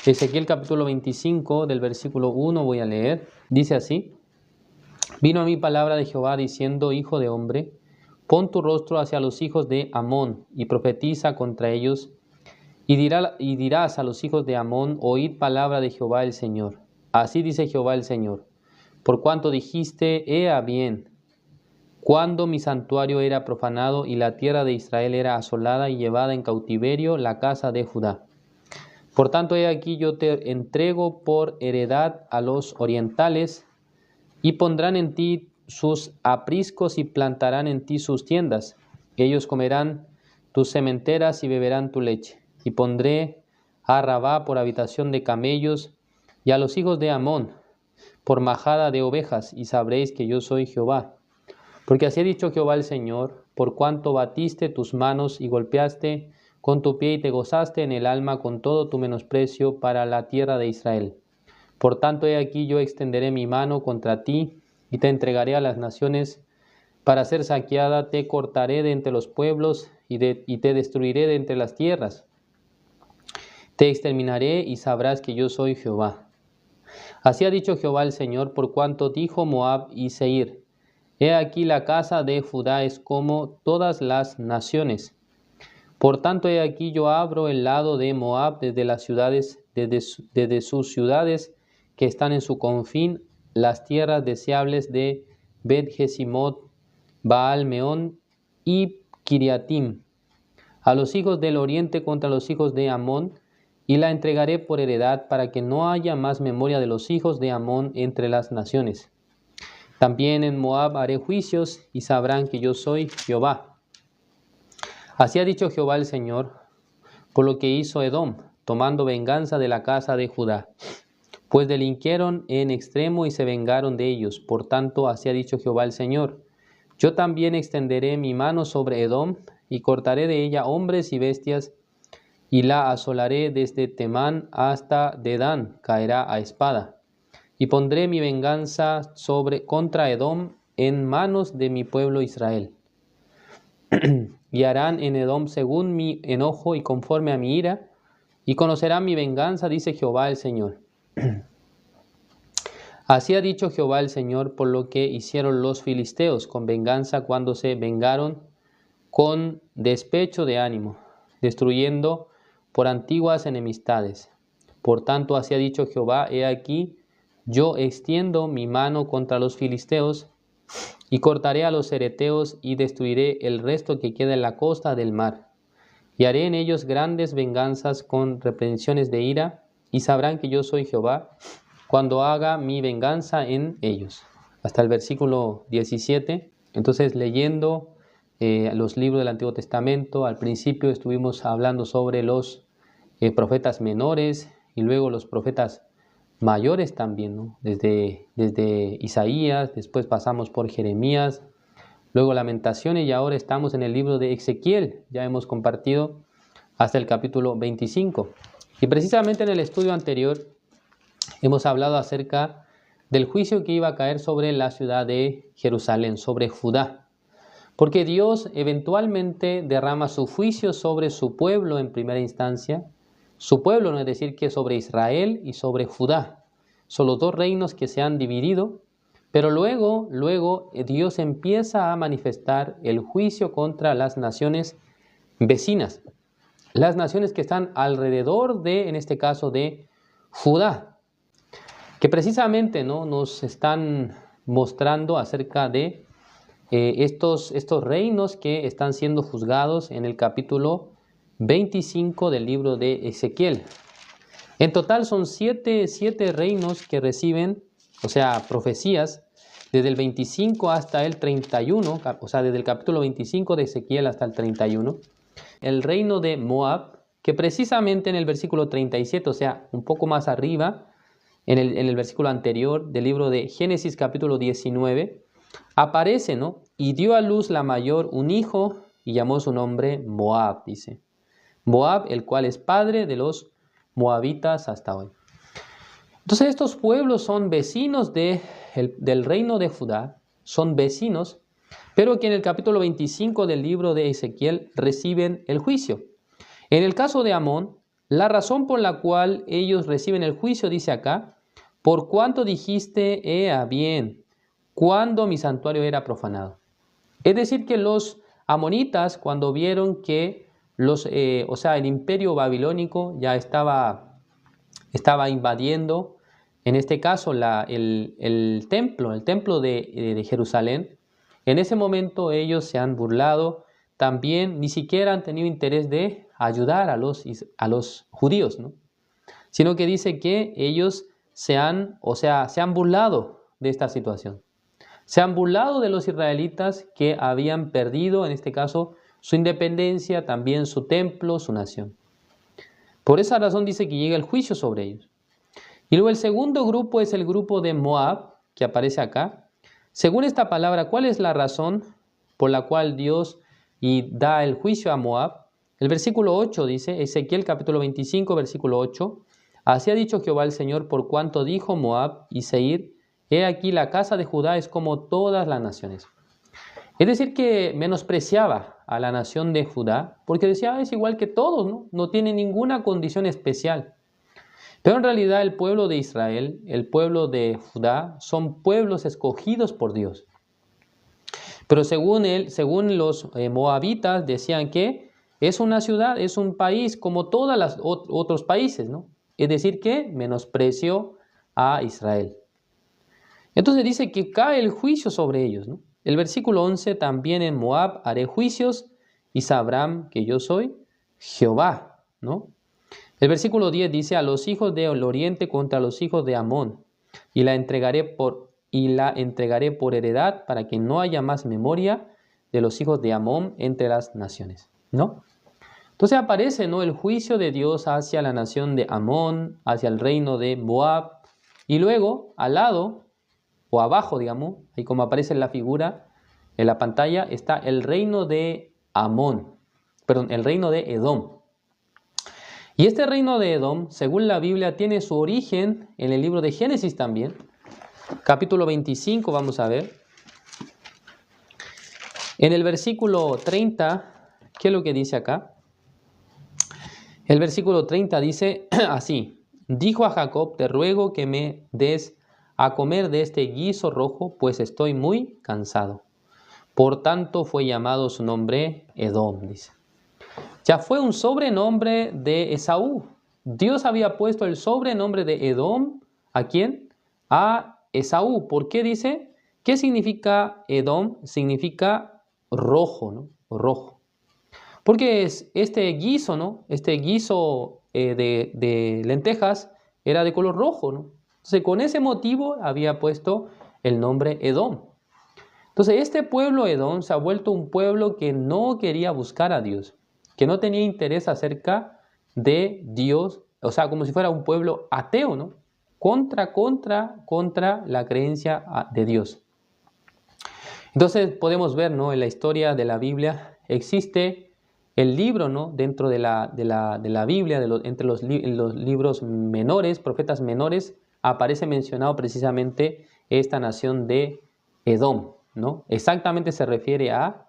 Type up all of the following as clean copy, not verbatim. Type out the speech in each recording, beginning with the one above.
Ezequiel capítulo 25 del versículo 1 voy a leer. Dice así: Vino a mí palabra de Jehová diciendo: Hijo de hombre, pon tu rostro hacia los hijos de Amón y profetiza contra ellos, y dirás a los hijos de Amón: Oíd palabra de Jehová el Señor. Así dice Jehová el Señor: Por cuanto dijiste, Ea bien, cuando mi santuario era profanado y la tierra de Israel era asolada y llevada en cautiverio la casa de Judá. Por tanto, he aquí yo te entrego por heredad a los orientales, y pondrán en ti sus apriscos y plantarán en ti sus tiendas. Ellos comerán tus sementeras y beberán tu leche. Y pondré a Rabá por habitación de camellos y a los hijos de Amón por majada de ovejas, y sabréis que yo soy Jehová. Porque así ha dicho Jehová el Señor: por cuanto batiste tus manos y golpeaste con tu pie y te gozaste en el alma con todo tu menosprecio para la tierra de Israel. Por tanto, he aquí yo extenderé mi mano contra ti y te entregaré a las naciones para ser saqueada, te cortaré de entre los pueblos y te destruiré de entre las tierras. Te exterminaré y sabrás que yo soy Jehová. Así ha dicho Jehová el Señor, por cuanto dijo Moab y Seir: He aquí la casa de Judá es como todas las naciones. Por tanto, he aquí yo abro el lado de Moab desde las ciudades, desde sus ciudades que están en su confín, las tierras deseables de Bet-Jesimot, Baal-Meón y Kiriatim, a los hijos del oriente contra los hijos de Amón, y la entregaré por heredad para que no haya más memoria de los hijos de Amón entre las naciones. También en Moab haré juicios y sabrán que yo soy Jehová. Así ha dicho Jehová el Señor, por lo que hizo Edom, tomando venganza de la casa de Judá. Pues delinquieron en extremo y se vengaron de ellos. Por tanto, así ha dicho Jehová el Señor: Yo también extenderé mi mano sobre Edom, y cortaré de ella hombres y bestias, y la asolaré desde Temán hasta Dedán, caerá a espada. Y pondré mi venganza contra Edom en manos de mi pueblo Israel. Y harán en Edom según mi enojo y conforme a mi ira, y conocerán mi venganza, dice Jehová el Señor. Así ha dicho Jehová el Señor, por lo que hicieron los filisteos con venganza cuando se vengaron con despecho de ánimo, destruyendo por antiguas enemistades. Por tanto, así ha dicho Jehová: He aquí, yo extiendo mi mano contra los filisteos, y cortaré a los cereteos, y destruiré el resto que queda en la costa del mar. Y haré en ellos grandes venganzas con reprensiones de ira, y sabrán que yo soy Jehová, cuando haga mi venganza en ellos. Hasta el versículo 17. Entonces, leyendo los libros del Antiguo Testamento, al principio estuvimos hablando sobre los profetas menores y luego los profetas mayores también, ¿no? Desde Isaías, después pasamos por Jeremías, luego Lamentaciones, y ahora estamos en el libro de Ezequiel. Ya hemos compartido hasta el capítulo 25. Y precisamente en el estudio anterior hemos hablado acerca del juicio que iba a caer sobre la ciudad de Jerusalén, sobre Judá. Porque Dios eventualmente derrama su juicio sobre su pueblo en primera instancia. Su pueblo, no es decir, que sobre Israel y sobre Judá. Son los dos reinos que se han dividido, pero luego Dios empieza a manifestar el juicio contra las naciones vecinas. Las naciones que están alrededor de, en este caso, de Judá, que precisamente, ¿no?, nos están mostrando acerca de estos reinos que están siendo juzgados en el capítulo 25 del libro de Ezequiel. En total son siete reinos que reciben, o sea, profecías, desde el 25 hasta el 31, o sea, desde el capítulo 25 de Ezequiel hasta el 31. El reino de Moab, que precisamente en el versículo 37, o sea, un poco más arriba, en el versículo anterior del libro de Génesis capítulo 19, aparece, ¿no? Y dio a luz la mayor un hijo y llamó su nombre Moab, dice. Moab, el cual es padre de los moabitas hasta hoy. Entonces estos pueblos son vecinos del reino de Judá, son vecinos, pero que en el capítulo 25 del libro de Ezequiel reciben el juicio. En el caso de Amón, la razón por la cual ellos reciben el juicio, dice acá, por cuanto dijiste, bien, cuando mi santuario era profanado. Es decir, que los amonitas, cuando vieron que el imperio babilónico ya estaba invadiendo, en este caso el templo de Jerusalén, en ese momento ellos se han burlado, también ni siquiera han tenido interés de ayudar a los judíos, ¿no? Sino que dice que ellos se han burlado de esta situación. Se han burlado de los israelitas que habían perdido, en este caso, su independencia, también su templo, su nación. Por esa razón dice que llega el juicio sobre ellos. Y luego el segundo grupo es el grupo de Moab, que aparece acá. Según esta palabra, ¿cuál es la razón por la cual Dios da el juicio a Moab? El versículo 8 dice, Ezequiel capítulo 25, versículo 8, así ha dicho Jehová el Señor, por cuanto dijo Moab y Seir, he aquí la casa de Judá es como todas las naciones. Es decir, que menospreciaba a la nación de Judá, porque decía, es igual que todos, ¿no? No tiene ninguna condición especial. Pero en realidad el pueblo de Israel, el pueblo de Judá, son pueblos escogidos por Dios. Pero según los moabitas, decían que es una ciudad, es un país como todos los otros países, ¿no? Es decir, que menospreció a Israel. Entonces dice que cae el juicio sobre ellos, ¿no? El versículo 11, también en Moab haré juicios y sabrán que yo soy Jehová, ¿no? El versículo 10 dice, a los hijos del oriente contra los hijos de Amón, y la entregaré por heredad para que no haya más memoria de los hijos de Amón entre las naciones, ¿no? Entonces aparece, ¿no?, el juicio de Dios hacia la nación de Amón, hacia el reino de Moab, y luego al lado o abajo, digamos, ahí como aparece en la figura, en la pantalla, está el reino de el reino de Edom. Y este reino de Edom, según la Biblia, tiene su origen en el libro de Génesis también. Capítulo 25, vamos a ver. En el versículo 30, ¿qué es lo que dice acá? El versículo 30 dice así, dijo a Jacob, te ruego que me des a comer de este guiso rojo, pues estoy muy cansado. Por tanto fue llamado su nombre Edom, dice. Ya fue un sobrenombre de Esaú. Dios había puesto el sobrenombre de Edom, ¿a quién? A Esaú. ¿Por qué dice? ¿Qué significa Edom? Significa rojo, ¿no? Rojo. Porque este guiso, ¿no? Este guiso de lentejas era de color rojo, ¿no? Entonces, con ese motivo había puesto el nombre Edom. Entonces, este pueblo Edom se ha vuelto un pueblo que no quería buscar a Dios, que no tenía interés acerca de Dios, o sea, como si fuera un pueblo ateo, ¿no? Contra la creencia de Dios. Entonces, podemos ver, ¿no?, en la historia de la Biblia existe el libro, ¿no?, dentro de la Biblia, entre los libros menores, profetas menores, aparece mencionado precisamente esta nación de Edom, ¿no? Exactamente se refiere a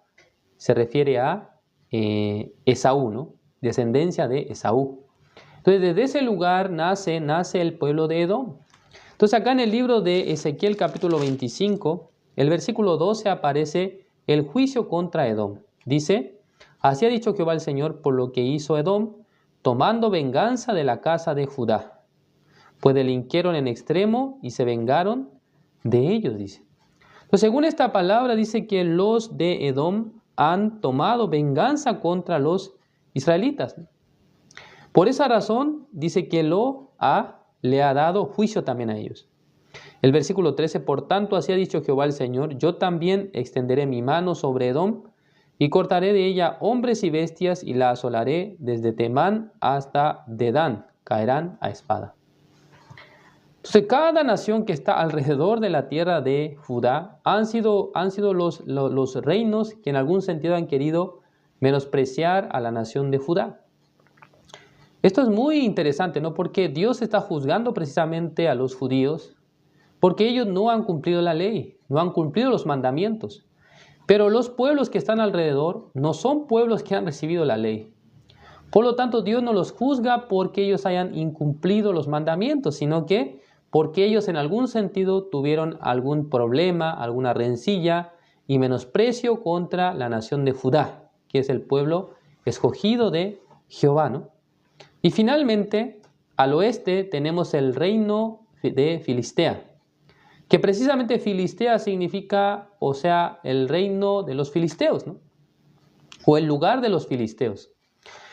Esaú, ¿no? Descendencia de Esaú. Entonces, desde ese lugar nace el pueblo de Edom. Entonces, acá en el libro de Ezequiel capítulo 25, el versículo 12 aparece el juicio contra Edom. Dice, así ha dicho Jehová el Señor por lo que hizo Edom, tomando venganza de la casa de Judá. Pues delinquieron en extremo y se vengaron de ellos, dice. Pues según esta palabra dice que los de Edom han tomado venganza contra los israelitas. Por esa razón dice que le ha dado juicio también a ellos. El versículo 13, por tanto así ha dicho Jehová el Señor, yo también extenderé mi mano sobre Edom y cortaré de ella hombres y bestias y la asolaré desde Temán hasta Dedán, caerán a espada. Entonces, cada nación que está alrededor de la tierra de Judá han sido los reinos que en algún sentido han querido menospreciar a la nación de Judá. Esto es muy interesante, ¿no? Porque Dios está juzgando precisamente a los judíos porque ellos no han cumplido la ley, no han cumplido los mandamientos. Pero los pueblos que están alrededor no son pueblos que han recibido la ley. Por lo tanto, Dios no los juzga porque ellos hayan incumplido los mandamientos, sino que porque ellos en algún sentido tuvieron algún problema, alguna rencilla y menosprecio contra la nación de Judá, que es el pueblo escogido de Jehová, ¿no? Y finalmente, al oeste tenemos el reino de Filistea, que precisamente Filistea significa, o sea, el reino de los filisteos, ¿no? O el lugar de los filisteos.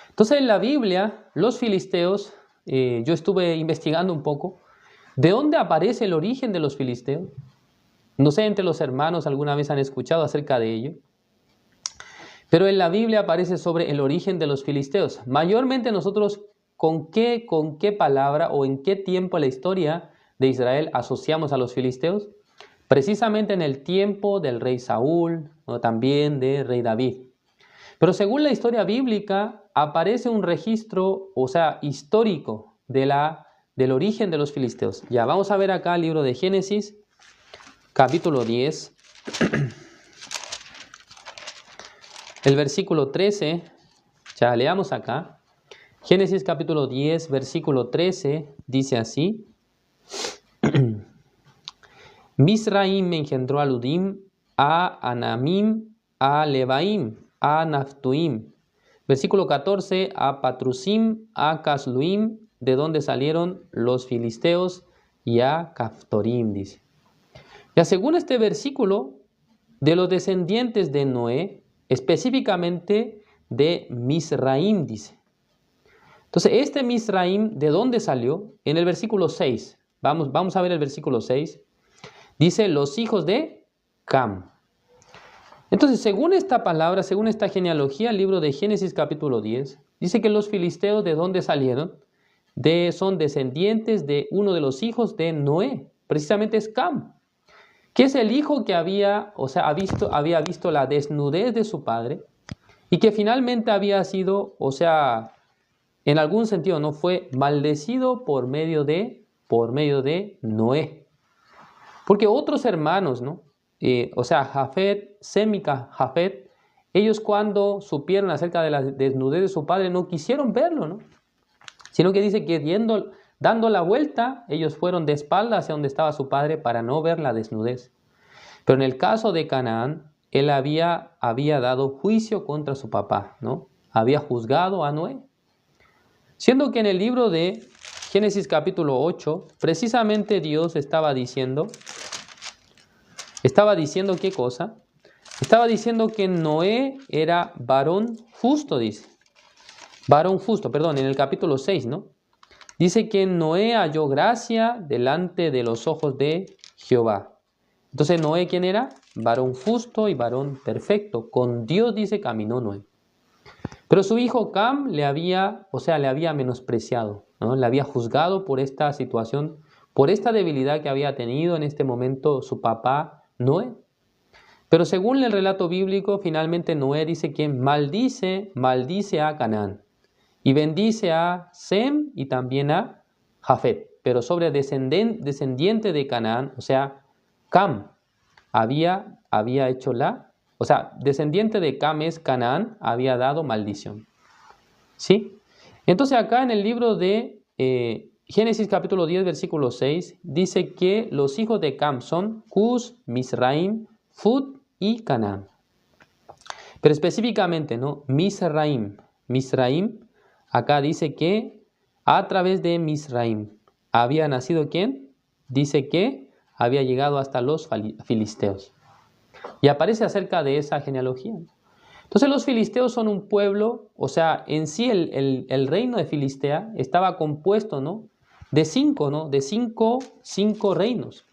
Entonces en la Biblia, los filisteos, yo estuve investigando un poco, ¿de dónde aparece el origen de los filisteos? No sé, entre los hermanos alguna vez han escuchado acerca de ello. Pero en la Biblia aparece sobre el origen de los filisteos. Mayormente nosotros, ¿con qué palabra o en qué tiempo en la historia de Israel asociamos a los filisteos? Precisamente en el tiempo del rey Saúl o también del rey David. Pero según la historia bíblica, aparece un registro, o sea, histórico del origen de los filisteos. Ya, vamos a ver acá el libro de Génesis, capítulo 10, el versículo 13, ya leamos acá. Génesis capítulo 10, versículo 13, dice así. Misraim engendró a Ludim, a Anamim, a Lebaim, a Naftuim. Versículo 14, a Patrusim, a Casluim, de donde salieron los filisteos, y a Caftorim, dice. Ya según este versículo, de los descendientes de Noé, específicamente de Misraim, dice. Entonces, este Misraim, ¿de dónde salió? En el versículo 6, vamos a ver el versículo 6, dice, los hijos de Cam. Entonces, según esta palabra, según esta genealogía, el libro de Génesis capítulo 10, dice que los filisteos, ¿de dónde salieron? Son descendientes de uno de los hijos de Noé, precisamente es Cam, que es el hijo que había visto la desnudez de su padre y que finalmente había sido, o sea, en algún sentido, no fue maldecido por medio de Noé. Porque otros hermanos, ¿no? Jafet, Sémica, Jafet, ellos cuando supieron acerca de la desnudez de su padre no quisieron verlo, ¿no? Sino que dice que dando la vuelta, ellos fueron de espalda hacia donde estaba su padre para no ver la desnudez. Pero en el caso de Canaán, él había dado juicio contra su papá, ¿no? Había juzgado a Noé. Siendo que en el libro de Génesis capítulo 8, precisamente Dios estaba diciendo ¿qué cosa? Estaba diciendo que Noé era varón justo, dice. Varón justo, perdón, en el capítulo 6, ¿no? Dice que Noé halló gracia delante de los ojos de Jehová. Entonces, ¿Noé quién era? Varón justo y varón perfecto. Con Dios, dice, caminó Noé. Pero su hijo Cam le había menospreciado, ¿no? Le había juzgado por esta situación, por esta debilidad que había tenido en este momento su papá Noé. Pero según el relato bíblico, finalmente Noé dice que maldice a Canaán y bendice a Sem y también a Jafet. Pero sobre descendiente de Canaán, o sea, Cam, había hecho descendiente de Cam es Canaán, había dado maldición. ¿Sí? Entonces acá en el libro de Génesis capítulo 10, versículo 6, dice que los hijos de Cam son Cus, Misraim, Fut y Canaán. Pero específicamente, ¿no? Misraim, acá dice que a través de Misraim había nacido ¿quién? Dice que había llegado hasta los filisteos. Y aparece acerca de esa genealogía. Entonces los filisteos son un pueblo, o sea, en sí el reino de Filistea estaba compuesto, ¿no? De cinco reinos.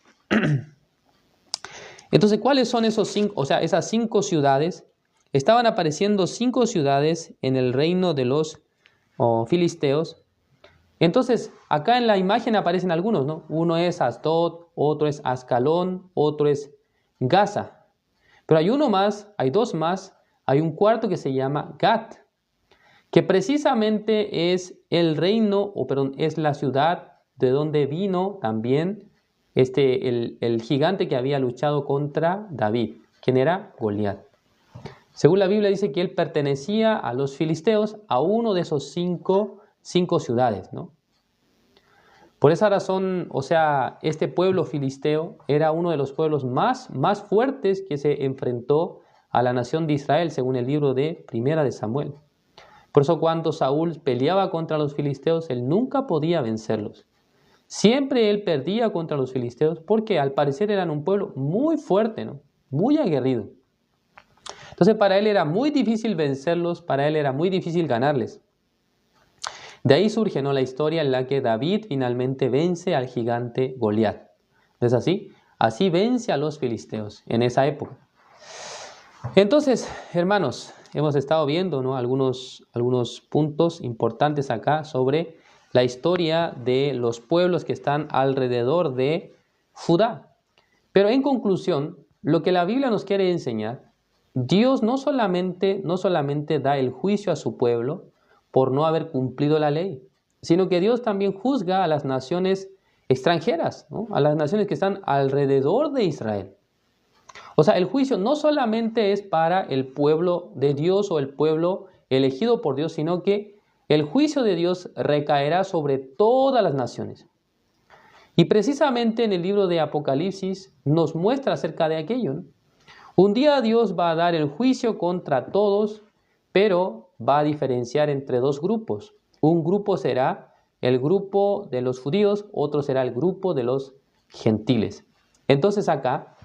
Entonces, ¿cuáles son esos cinco? O sea, esas 5 ciudades. Estaban apareciendo 5 ciudades en el reino de los filisteos. Entonces, acá en la imagen aparecen algunos, ¿no? Uno es Asdod, otro es Ascalón, otro es Gaza. Pero hay dos más, hay un cuarto que se llama Gat, que precisamente es el reino, es la ciudad de donde vino también el gigante que había luchado contra David, quien era Goliat. Según la Biblia dice que él pertenecía a los filisteos, a uno de esos cinco ciudades, ¿no? Por esa razón, o sea, este pueblo filisteo era uno de los pueblos más fuertes que se enfrentó a la nación de Israel, según el libro de Primera de Samuel. Por eso cuando Saúl peleaba contra los filisteos, él nunca podía vencerlos. Siempre él perdía contra los filisteos porque al parecer eran un pueblo muy fuerte, ¿no? Muy aguerrido. Entonces para él era muy difícil vencerlos, para él era muy difícil ganarles. De ahí surge, ¿no?, la historia en la que David finalmente vence al gigante Goliat. ¿No es así? Así vence a los filisteos en esa época. Entonces, hermanos, hemos estado viendo, ¿no?, algunos puntos importantes acá sobre la historia de los pueblos que están alrededor de Judá. Pero en conclusión, lo que la Biblia nos quiere enseñar, Dios no solamente da el juicio a su pueblo por no haber cumplido la ley, sino que Dios también juzga a las naciones extranjeras, ¿no?, a las naciones que están alrededor de Israel. O sea, el juicio no solamente es para el pueblo de Dios o el pueblo elegido por Dios, sino que el juicio de Dios recaerá sobre todas las naciones. Y precisamente en el libro de Apocalipsis nos muestra acerca de aquello, ¿no? Un día Dios va a dar el juicio contra todos, pero va a diferenciar entre dos grupos. Un grupo será el grupo de los judíos, otro será el grupo de los gentiles. Entonces acá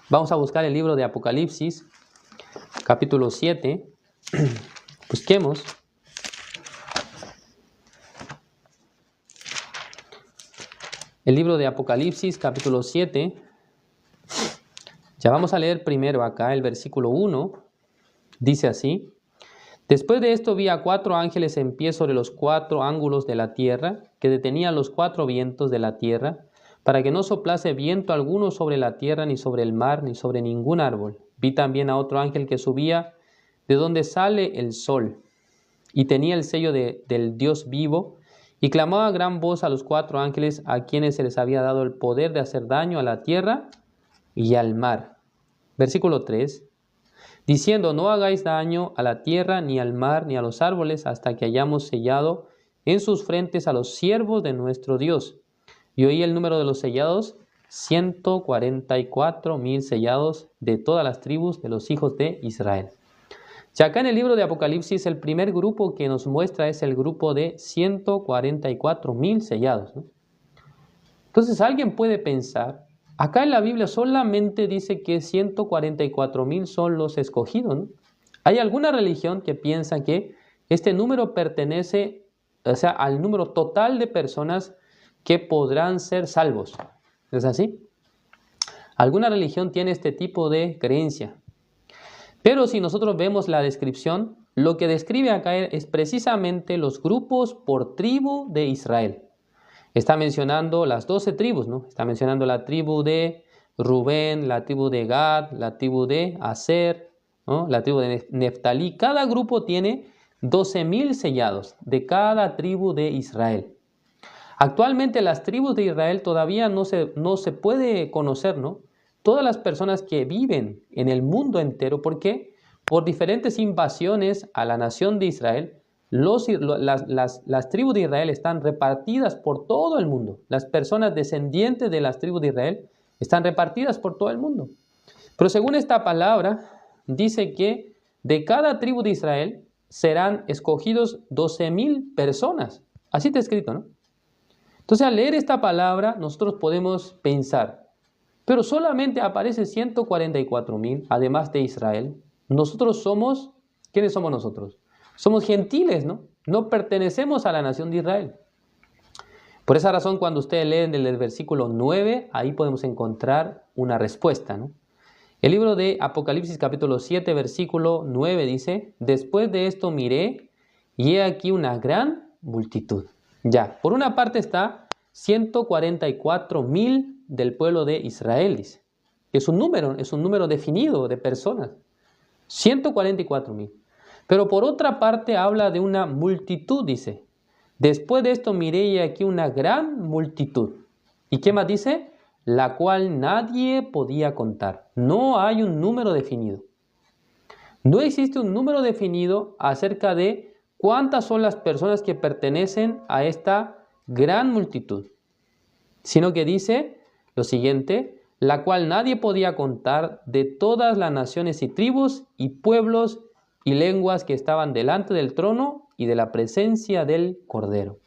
vamos a buscar el libro de Apocalipsis, capítulo 7. Busquemos. El libro de Apocalipsis, capítulo 7. Ya vamos a leer primero acá el versículo 1. Dice así: Después de esto vi a 4 ángeles en pie sobre los 4 ángulos de la tierra, que detenían los 4 vientos de la tierra, para que no soplase viento alguno sobre la tierra, ni sobre el mar, ni sobre ningún árbol. Vi también a otro ángel que subía de donde sale el sol, y tenía el sello del Dios vivo, y clamaba a gran voz a los 4 ángeles a quienes se les había dado el poder de hacer daño a la tierra y al mar. Versículo 3. Diciendo: no hagáis daño a la tierra, ni al mar, ni a los árboles, hasta que hayamos sellado en sus frentes a los siervos de nuestro Dios. Y oí el número de los sellados, 144,000 sellados de todas las tribus de los hijos de Israel. Ya acá en el libro de Apocalipsis, el primer grupo que nos muestra es el grupo de 144,000 sellados, ¿no? Entonces alguien puede pensar, acá en la Biblia solamente dice que 144,000 son los escogidos, ¿no? Hay alguna religión que piensa que este número pertenece, o sea, al número total de personas que podrán ser salvos. ¿Es así? Alguna religión tiene este tipo de creencia. Pero si nosotros vemos la descripción, lo que describe acá es precisamente los grupos por tribu de Israel. Está mencionando las 12 tribus, ¿no? Está mencionando la tribu de Rubén, la tribu de Gad, la tribu de Aser, ¿no?, la tribu de Neftalí. Cada grupo tiene 12,000 sellados de cada tribu de Israel. Actualmente las tribus de Israel todavía no se puede conocer, ¿no?, todas las personas que viven en el mundo entero. ¿Por qué? Por diferentes invasiones a la nación de Israel, las tribus de Israel están repartidas por todo el mundo. Las personas descendientes de las tribus de Israel están repartidas por todo el mundo. Pero según esta palabra, dice que de cada tribu de Israel serán escogidos 12,000 personas. Así está escrito, ¿no? Entonces, al leer esta palabra, nosotros podemos pensar, pero solamente aparece 144,000, además de Israel. Nosotros somos, ¿quiénes somos nosotros? Somos gentiles, ¿no? No pertenecemos a la nación de Israel. Por esa razón, cuando ustedes leen el versículo 9, ahí podemos encontrar una respuesta, ¿no? El libro de Apocalipsis capítulo 7, versículo 9 dice: Después de esto miré, y he aquí una gran multitud. Ya, por una parte está 144,000 del pueblo de Israel, dice. Es un número definido de personas. 144,000. Pero por otra parte habla de una multitud, dice. Después de esto miré y aquí una gran multitud. ¿Y qué más dice? La cual nadie podía contar. No hay un número definido. No existe un número definido acerca de cuántas son las personas que pertenecen a esta gran multitud, sino que dice lo siguiente: la cual nadie podía contar, de todas las naciones y tribus y pueblos y lenguas que estaban delante del trono y de la presencia del Cordero.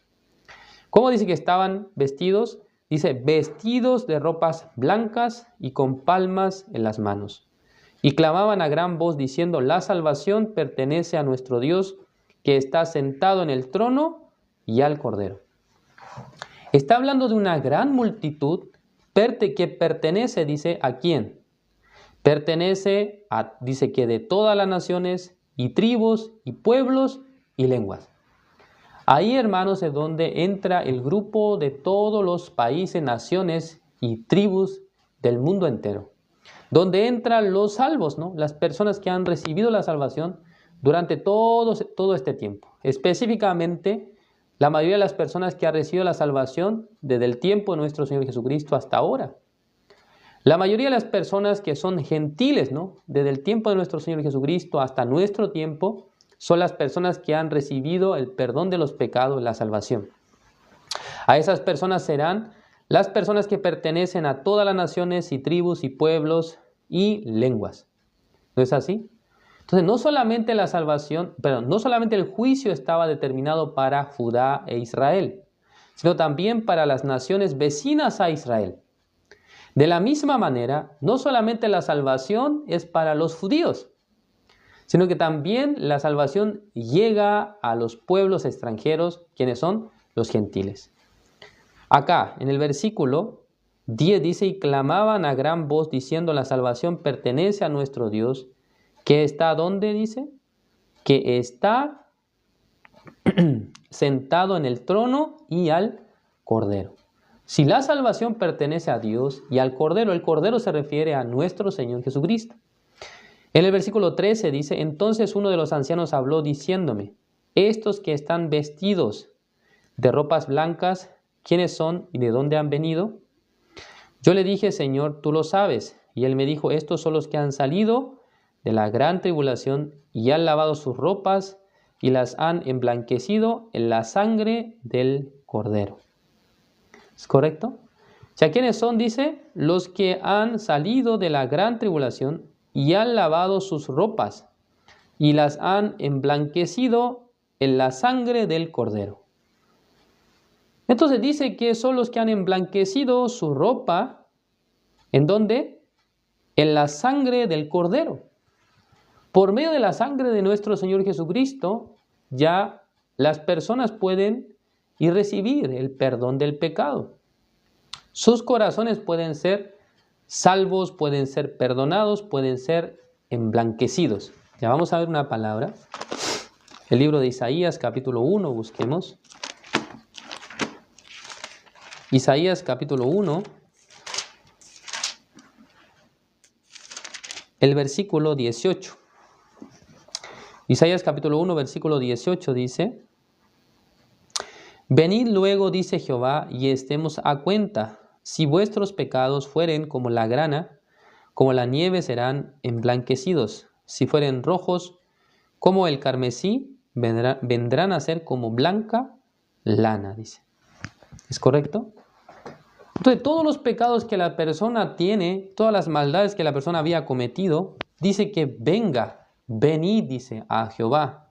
¿Cómo dice que estaban vestidos? Dice, vestidos de ropas blancas y con palmas en las manos. Y clamaban a gran voz diciendo, la salvación pertenece a nuestro Dios, que está sentado en el trono y al Cordero. Está hablando de una gran multitud que pertenece, dice, ¿a quién? Pertenece a, dice que de todas las naciones y tribus y pueblos y lenguas. Ahí, hermanos, es donde entra el grupo de todos los países, naciones y tribus del mundo entero. Donde entran los salvos, ¿no? Las personas que han recibido la salvación durante todo este tiempo. Específicamente, la mayoría de las personas que han recibido la salvación desde el tiempo de nuestro Señor Jesucristo hasta ahora. La mayoría de las personas que son gentiles, ¿no? Desde el tiempo de nuestro Señor Jesucristo hasta nuestro tiempo, son las personas que han recibido el perdón de los pecados, la salvación. A esas personas serán las personas que pertenecen a todas las naciones y tribus y pueblos y lenguas. ¿No es así? Entonces, no solamente la salvación, no solamente el juicio estaba determinado para Judá e Israel, sino también para las naciones vecinas a Israel. De la misma manera, no solamente la salvación es para los judíos, sino que también la salvación llega a los pueblos extranjeros, quienes son los gentiles. Acá, en el versículo 10 dice, y clamaban a gran voz diciendo, la salvación pertenece a nuestro Dios, que está, ¿dónde dice? Que está sentado en el trono y al Cordero. Si la salvación pertenece a Dios y al Cordero, el Cordero se refiere a nuestro Señor Jesucristo. En el versículo 13 dice, entonces uno de los ancianos habló diciéndome, estos que están vestidos de ropas blancas, ¿quiénes son y de dónde han venido? Yo le dije, Señor, tú lo sabes. Y él me dijo, estos son los que han salido de la gran tribulación y han lavado sus ropas y las han emblanquecido en la sangre del Cordero. ¿Es correcto? O sea, ¿quiénes son? Dice, los que han salido de la gran tribulación y han lavado sus ropas y las han emblanquecido en la sangre del Cordero. Entonces dice que son los que han emblanquecido su ropa, ¿en dónde? En la sangre del Cordero. Por medio de la sangre de nuestro Señor Jesucristo, ya las personas pueden y recibir el perdón del pecado. Sus corazones pueden ser salvos, pueden ser perdonados, pueden ser emblanquecidos. Ya vamos a ver una palabra. El libro de Isaías, capítulo 1, busquemos. Isaías, capítulo 1, el versículo 18. Isaías, capítulo 1, versículo 18 dice, venid luego, dice Jehová, y estemos a cuenta. Si vuestros pecados fueren como la grana, como la nieve serán emblanquecidos. Si fueren rojos como el carmesí, vendrán a ser como blanca lana, dice. ¿Es correcto? Entonces, todos los pecados que la persona tiene, todas las maldades que la persona había cometido, dice que venga, venid, dice, a Jehová.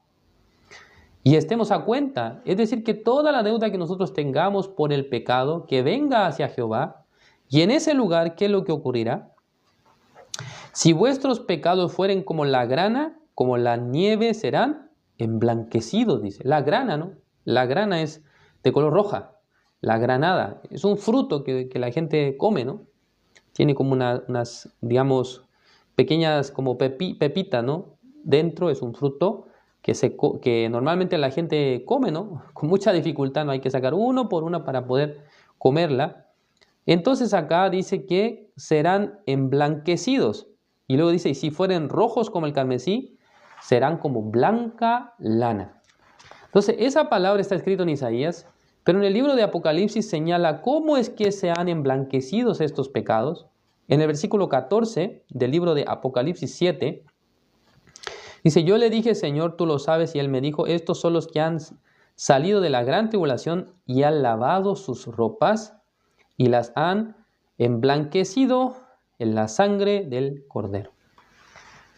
Y estemos a cuenta, es decir, que toda la deuda que nosotros tengamos por el pecado, que venga hacia Jehová, y en ese lugar, ¿qué es lo que ocurrirá? Si vuestros pecados fueren como la grana, como la nieve serán emblanquecidos, dice. La grana, ¿no? La grana es de color roja, la granada, es un fruto que la gente come, ¿no? Tiene como unas, digamos, pequeñas como pepitas, ¿no? Dentro es un fruto que normalmente la gente come, ¿no? Con mucha dificultad, no hay que sacar uno por uno para poder comerla. Entonces acá dice que serán emblanquecidos. Y luego dice, y si fueren rojos como el carmesí, serán como blanca lana. Entonces esa palabra está escrita en Isaías, pero en el libro de Apocalipsis señala cómo es que se han emblanquecido estos pecados. En el versículo 14 del libro de Apocalipsis 7, Dice, yo le dije, Señor, tú lo sabes, y él me dijo, estos son los que han salido de la gran tribulación y han lavado sus ropas y las han emblanquecido en la sangre del Cordero.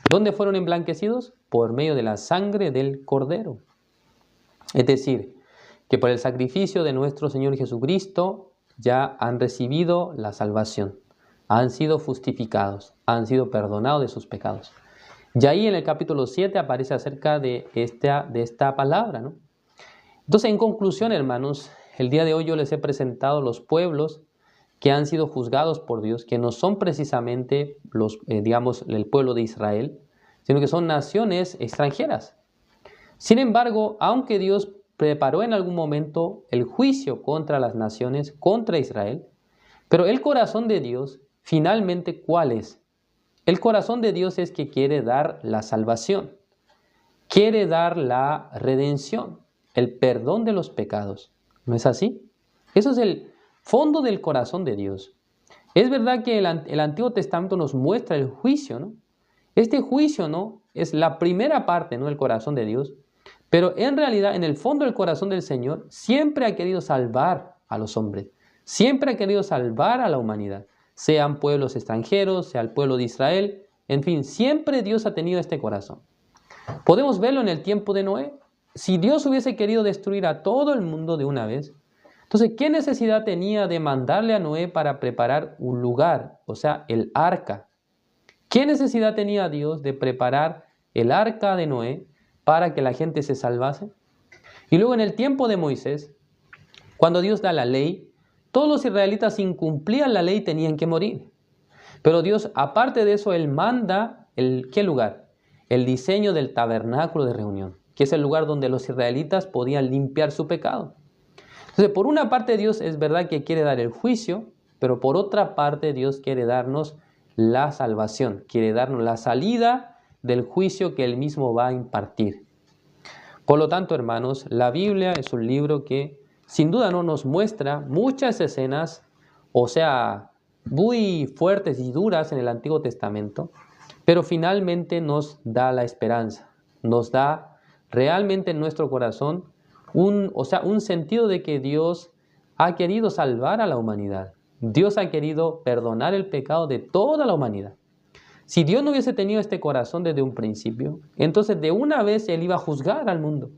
¿Dónde fueron emblanquecidos? Por medio de la sangre del Cordero. Es decir, que por el sacrificio de nuestro Señor Jesucristo ya han recibido la salvación, han sido justificados, han sido perdonados de sus pecados. Y ahí en el capítulo 7 aparece acerca de esta palabra, ¿no? Entonces, en conclusión, hermanos, el día de hoy yo les he presentado los pueblos que han sido juzgados por Dios, que no son precisamente el pueblo de Israel, sino que son naciones extranjeras. Sin embargo, aunque Dios preparó en algún momento el juicio contra las naciones, contra Israel, pero el corazón de Dios, finalmente, ¿cuál es? El corazón de Dios es que quiere dar la salvación, quiere dar la redención, el perdón de los pecados. ¿No es así? Eso es el fondo del corazón de Dios. Es verdad que el Antiguo Testamento nos muestra el juicio, ¿no? Este juicio, ¿no?, es la primera parte, ¿no?, del corazón de Dios, pero en realidad, en el fondo del corazón del Señor, siempre ha querido salvar a los hombres, siempre ha querido salvar a la humanidad, sean pueblos extranjeros, sea el pueblo de Israel, en fin, siempre Dios ha tenido este corazón. Podemos verlo en el tiempo de Noé. Si Dios hubiese querido destruir a todo el mundo de una vez, entonces, ¿qué necesidad tenía de mandarle a Noé para preparar un lugar, o sea, el arca? ¿Qué necesidad tenía Dios de preparar el arca de Noé para que la gente se salvase? Y luego en el tiempo de Moisés, cuando Dios da la ley, todos los israelitas si incumplían la ley tenían que morir. Pero Dios, aparte de eso, Él manda, ¿qué lugar? El diseño del tabernáculo de reunión, que es el lugar donde los israelitas podían limpiar su pecado. Entonces, por una parte Dios es verdad que quiere dar el juicio, pero por otra parte Dios quiere darnos la salvación, quiere darnos la salida del juicio que Él mismo va a impartir. Por lo tanto, hermanos, la Biblia es un libro que sin duda no nos muestra muchas escenas, o sea, muy fuertes y duras en el Antiguo Testamento, pero finalmente nos da la esperanza, nos da realmente en nuestro corazón un sentido de que Dios ha querido salvar a la humanidad. Dios ha querido perdonar el pecado de toda la humanidad. Si Dios no hubiese tenido este corazón desde un principio, entonces de una vez Él iba a juzgar al mundo.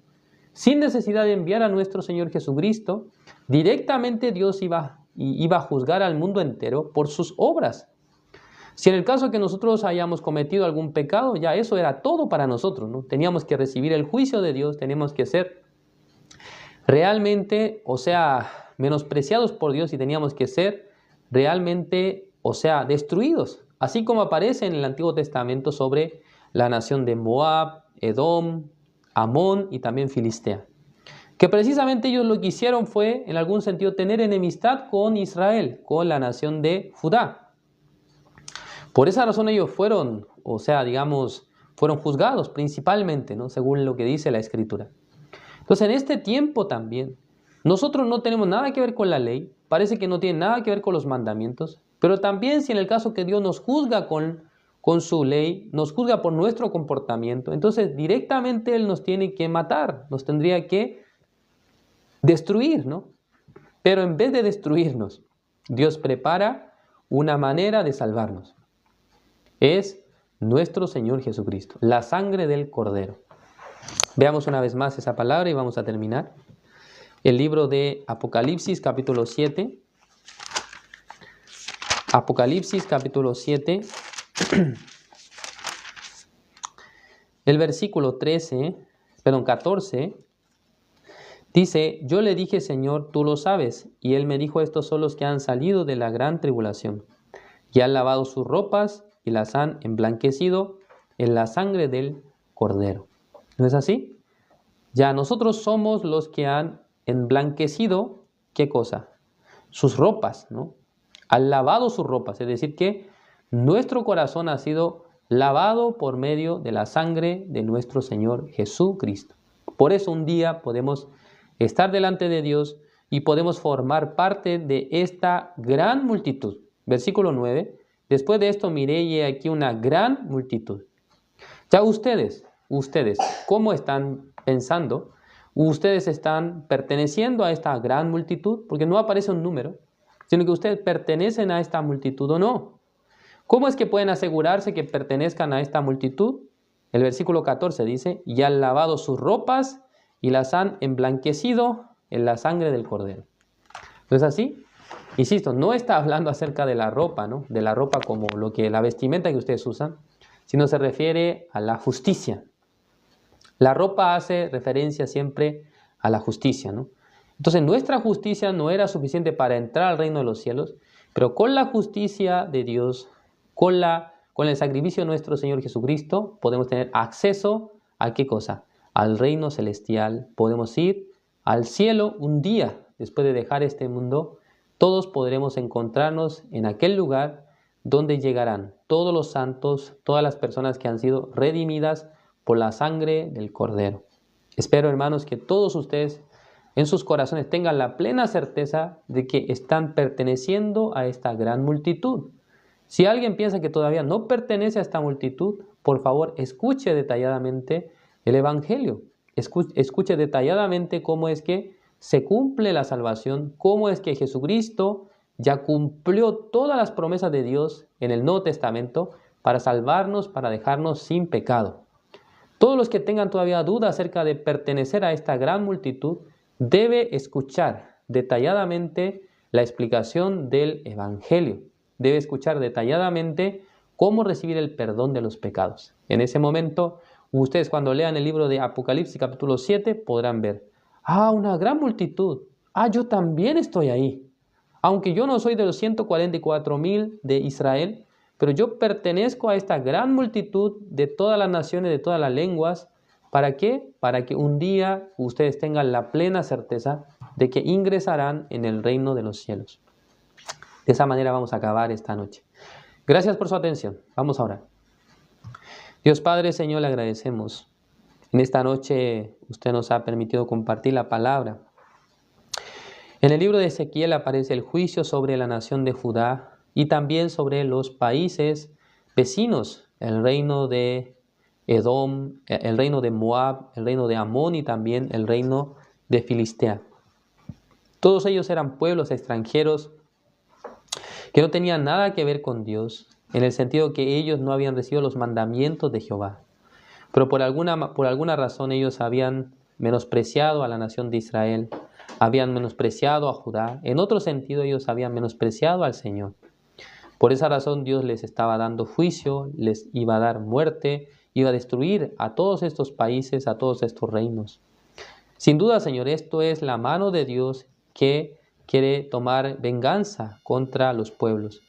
Sin necesidad de enviar a nuestro Señor Jesucristo, directamente Dios iba a juzgar al mundo entero por sus obras. Si en el caso que nosotros hayamos cometido algún pecado, ya eso era todo para nosotros, ¿no? Teníamos que recibir el juicio de Dios, teníamos que ser realmente, menospreciados por Dios y teníamos que ser realmente, destruidos. Así como aparece en el Antiguo Testamento sobre la nación de Moab, Edom, Amón y también Filistea. Que precisamente ellos lo que hicieron fue, en algún sentido, tener enemistad con Israel, con la nación de Judá. Por esa razón ellos fueron juzgados principalmente, ¿no?, según lo que dice la Escritura. Entonces, en este tiempo también, nosotros no tenemos nada que ver con la ley, parece que no tiene nada que ver con los mandamientos, pero también si en el caso que Dios nos juzga con su ley, nos juzga por nuestro comportamiento, entonces directamente Él nos tiene que matar, nos tendría que destruir, ¿no? Pero en vez de destruirnos, Dios prepara una manera de salvarnos. Es nuestro Señor Jesucristo, la sangre del Cordero. Veamos una vez más esa palabra y vamos a terminar. El libro de Apocalipsis, capítulo 7. Apocalipsis, capítulo 7. El versículo 14. Dice, yo le dije, Señor, tú lo sabes. Y Él me dijo, estos son los que han salido de la gran tribulación y han lavado sus ropas y las han emblanquecido en la sangre del Cordero. ¿No es así? Ya nosotros somos los que han emblanquecido, ¿qué cosa? Sus ropas, ¿no? Han lavado sus ropas, es decir que nuestro corazón ha sido lavado por medio de la sangre de nuestro Señor Jesucristo. Por eso un día podemos estar delante de Dios y podemos formar parte de esta gran multitud. Versículo 9, después de esto miré y he aquí una gran multitud. Ya ustedes, ustedes, ¿cómo están pensando? ¿Ustedes están perteneciendo a esta gran multitud? Porque no aparece un número, sino que ustedes pertenecen a esta multitud o no. ¿Cómo es que pueden asegurarse que pertenezcan a esta multitud? El versículo 14 dice, y han lavado sus ropas y las han emblanquecido en la sangre del Cordero. ¿No es así? Insisto, no está hablando acerca de la ropa, ¿no? De la ropa como la vestimenta que ustedes usan, sino se refiere a la justicia. La ropa hace referencia siempre a la justicia, ¿no? Entonces nuestra justicia no era suficiente para entrar al reino de los cielos, pero con la justicia de Dios, con el sacrificio de nuestro Señor Jesucristo, podemos tener acceso a ¿qué cosa? Al reino celestial. Podemos ir al cielo un día después de dejar este mundo. Todos podremos encontrarnos en aquel lugar donde llegarán todos los santos, todas las personas que han sido redimidas por la sangre del Cordero. Espero, hermanos, que todos ustedes en sus corazones tengan la plena certeza de que están perteneciendo a esta gran multitud. Si alguien piensa que todavía no pertenece a esta multitud, por favor, escuche detalladamente el Evangelio. Escuche detalladamente cómo es que se cumple la salvación, cómo es que Jesucristo ya cumplió todas las promesas de Dios en el Nuevo Testamento para salvarnos, para dejarnos sin pecado. Todos los que tengan todavía duda acerca de pertenecer a esta gran multitud, debe escuchar detalladamente la explicación del Evangelio. Debe escuchar detalladamente cómo recibir el perdón de los pecados. En ese momento, ustedes cuando lean el libro de Apocalipsis capítulo 7 podrán ver, una gran multitud, yo también estoy ahí. Aunque yo no soy de los 144,000 de Israel, pero yo pertenezco a esta gran multitud de todas las naciones, de todas las lenguas. ¿Para qué? Para que un día ustedes tengan la plena certeza de que ingresarán en el reino de los cielos. De esa manera vamos a acabar esta noche. Gracias por su atención. Vamos a orar. Dios Padre, Señor, le agradecemos. En esta noche usted nos ha permitido compartir la palabra. En el libro de Ezequiel aparece el juicio sobre la nación de Judá y también sobre los países vecinos, el reino de Edom, el reino de Moab, el reino de Amón y también el reino de Filistea. Todos ellos eran pueblos extranjeros que no tenían nada que ver con Dios, en el sentido que ellos no habían recibido los mandamientos de Jehová. Pero por alguna razón ellos habían menospreciado a la nación de Israel, habían menospreciado a Judá. En otro sentido, ellos habían menospreciado al Señor. Por esa razón Dios les estaba dando juicio, les iba a dar muerte, iba a destruir a todos estos países, a todos estos reinos. Sin duda, Señor, esto es la mano de Dios que quiere tomar venganza contra los pueblos.